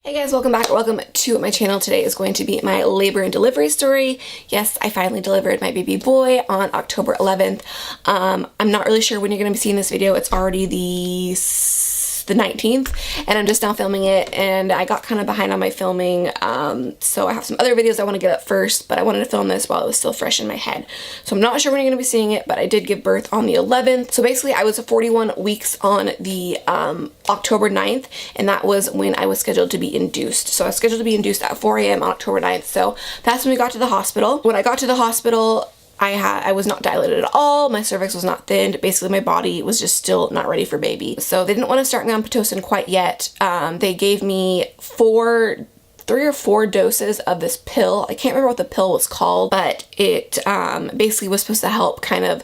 Hey guys, welcome back. Welcome to my channel. Today is going to be my labor and delivery story. Yes, I finally delivered my baby boy on October 11th. I'm not really sure when you're going to be seeing this video. It's already the 19th, and I'm just now filming it, and I got kind of behind on my filming, so I have some other videos I want to get up first, but I wanted to film this while it was still fresh in my head. So I'm not sure when you're going to be seeing it, but I did give birth on the 11th. So basically I was 41 weeks on the October 9th, and that was when I was scheduled to be induced. So I was scheduled to be induced at 4 a.m. on October 9th, so that's when we got to the hospital. When I got to the hospital, I was not dilated at all. My cervix was not thinned. Basically, my body was just still not ready for baby. So they didn't want to start me on Pitocin quite yet. They gave me 3 or 4 doses of this pill. I can't remember what the pill was called, but it basically was supposed to help kind of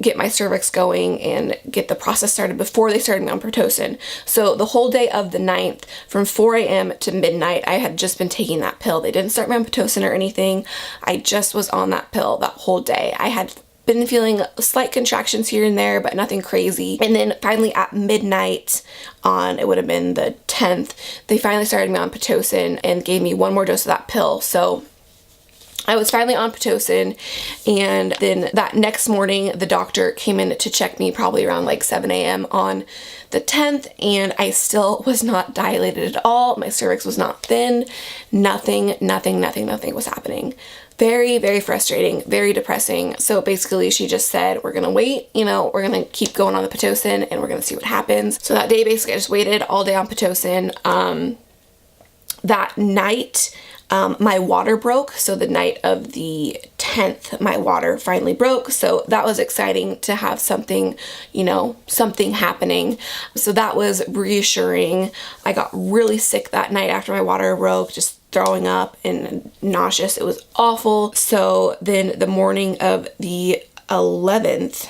get my cervix going and get the process started before they started me on Pitocin. So the whole day of the 9th, from 4 a.m. to midnight, I had just been taking that pill. They didn't start me on Pitocin or anything. I just was on that pill that whole day. I had been feeling slight contractions here and there, but nothing crazy. And then finally at midnight on, it would have been the 10th, they finally started me on Pitocin and gave me 1 more dose of that pill. So I was finally on Pitocin, and then that next morning the doctor came in to check me probably around like 7 a.m. on the 10th, and I still was not dilated at all. My cervix was not thin. Nothing was happening. Very, very frustrating, very depressing. So basically she just said, we're gonna wait, we're gonna keep going on the Pitocin and we're gonna see what happens. So that day basically I just waited all day on Pitocin. That night, my water broke. So the night of the 10th, my water finally broke. So that was exciting to have something, something happening. So that was reassuring. I got really sick that night after my water broke, just throwing up and nauseous. It was awful. So then the morning of the 11th,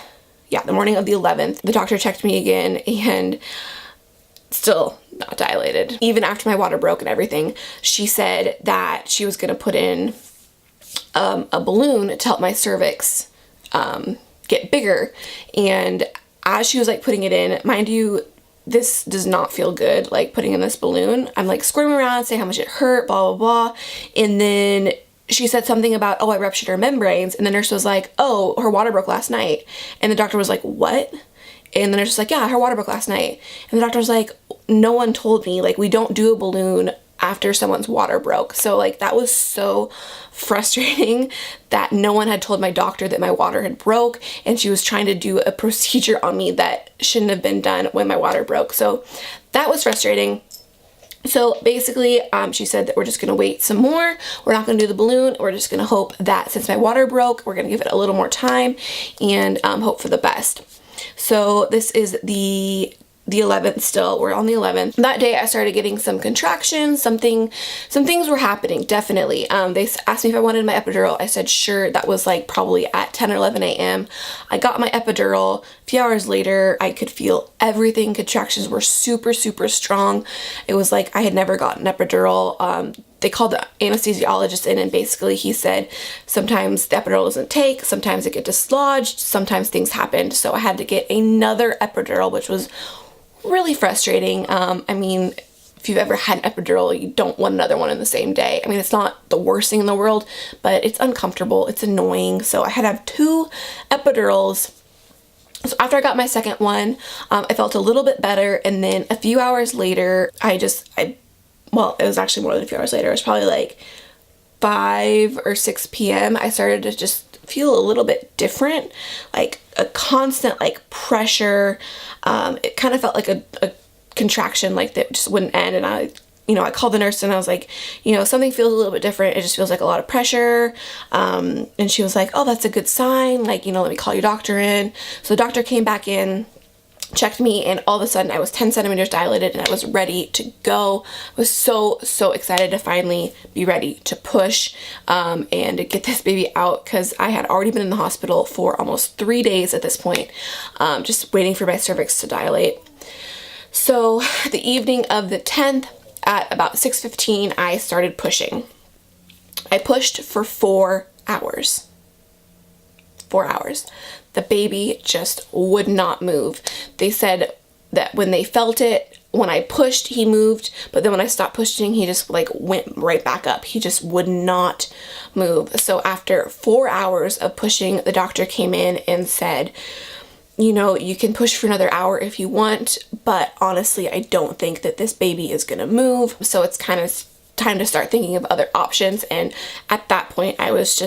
the doctor checked me again and still not dilated. Even after my water broke and everything, she said that she was going to put in a balloon to help my cervix get bigger. And as she was like putting it in, mind you, this does not feel good, like putting in this balloon. I'm like squirming around, saying how much it hurt, blah, blah, blah. And then she said something about, oh, I ruptured her membranes. And the nurse was like, oh, her water broke last night. And the doctor was like, what? And the nurse was like, yeah, her water broke last night. And the doctor was like, no one told me, like, we don't do a balloon after someone's water broke. So like that was so frustrating that no one had told my doctor that my water had broke, and she was trying to do a procedure on me that shouldn't have been done when my water broke. So that was frustrating. So basically, she said that we're just gonna wait some more. We're not gonna do the balloon. We're just gonna hope that since my water broke, we're gonna give it a little more time and hope for the best. So this is the 11th still. We're on the 11th. That day I started getting some contractions. Some things were happening, definitely. They asked me if I wanted my epidural. I said sure. That was like probably at 10 or 11 a.m. I got my epidural. A few hours later, I could feel everything. Contractions were super, super strong. It was like I had never gotten an epidural. They called the anesthesiologist in, and basically he said sometimes the epidural doesn't take, sometimes it gets dislodged, sometimes things happened. So I had to get another epidural, which was really frustrating. I mean, if you've ever had an epidural, you don't want another one in the same day. I mean, it's not the worst thing in the world, but it's uncomfortable, it's annoying. So I had to have 2 epidurals. So after I got my second one, I felt a little bit better, and then a few hours later, well, it was actually more than a few hours later. It was probably like 5 or 6 p.m. I started to just feel a little bit different, like a constant like pressure. It kind of felt like a contraction, like that just wouldn't end. And I called the nurse and I was like, something feels a little bit different. It just feels like a lot of pressure. And she was like, oh, that's a good sign. Like, let me call your doctor in. So the doctor came back in, checked me, and all of a sudden I was 10 centimeters dilated and I was ready to go. I was so excited to finally be ready to push and to get this baby out, because I had already been in the hospital for almost 3 days at this point, just waiting for my cervix to dilate. So the evening of the 10th at about 6:15, I started pushing. I pushed for 4 hours. 4 hours. The baby just would not move. They said that when they felt it, when I pushed, he moved, but then when I stopped pushing, he just like went right back up. He just would not move. So after 4 hours of pushing, the doctor came in and said, you know, you can push for another hour if you want, but honestly, I don't think that this baby is gonna move. So it's kind of time to start thinking of other options. And at that point, I was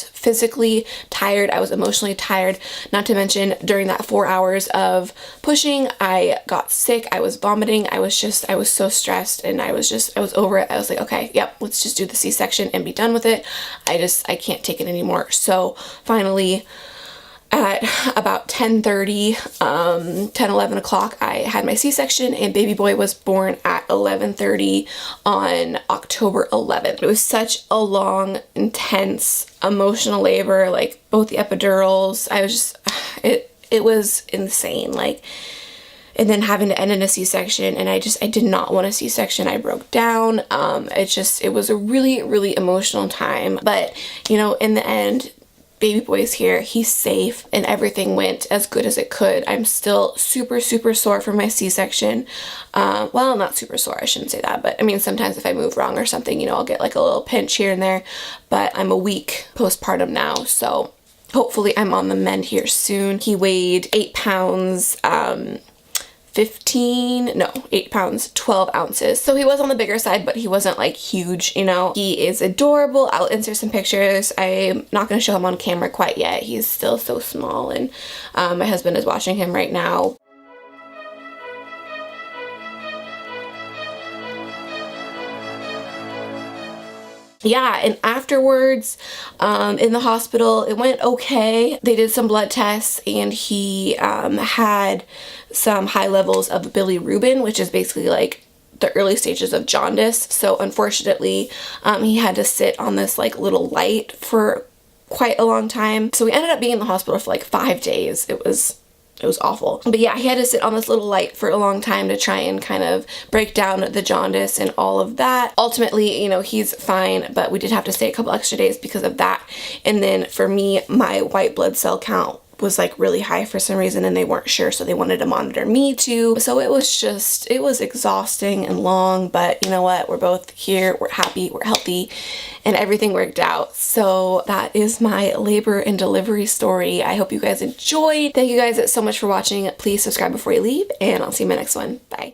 physically tired. I was emotionally tired. Not to mention during that 4 hours of pushing, I got sick. I was vomiting. I was so stressed, and I was over it. I was like, okay, yep, let's just do the C-section and be done with it. I can't take it anymore. So finally, at about 10:30, 11 o'clock, I had my C-section, and baby boy was born at 11:30 on October 11th. It was such a long, intense, emotional labor, like both the epidurals. It was insane. Like, and then having to end in a C-section, and I did not want a C-section. I broke down. It was a really, really emotional time. But, you know, in the end, baby boy's here, he's safe, and everything went as good as it could. I'm still super, super sore from my C-section. Well, not super sore, I shouldn't say that, but I mean, sometimes if I move wrong or something, you know, I'll get like a little pinch here and there, but I'm a week postpartum now, so hopefully I'm on the mend here soon. He weighed 8 pounds, 8 pounds, 12 ounces. So he was on the bigger side, but he wasn't like huge, you know. He is adorable. I'll insert some pictures. I'm not going to show him on camera quite yet. He's still so small, and my husband is watching him right now. Yeah, and afterwards, in the hospital, it went okay. They did some blood tests, and he had some high levels of bilirubin, which is basically like the early stages of jaundice. So unfortunately, he had to sit on this like little light for quite a long time. So we ended up being in the hospital for like 5 days. It was awful. But yeah, he had to sit on this little light for a long time to try and kind of break down the jaundice and all of that. Ultimately, you know, he's fine, but we did have to stay a couple extra days because of that. And then for me, my white blood cell count was like really high for some reason, and they weren't sure, so they wanted to monitor me too. So it was exhausting and long, but you know what? We're both here, we're happy, we're healthy, and everything worked out. So that is my labor and delivery story. I hope you guys enjoyed. Thank you guys so much for watching. Please subscribe before you leave, and I'll see you in my next one. Bye.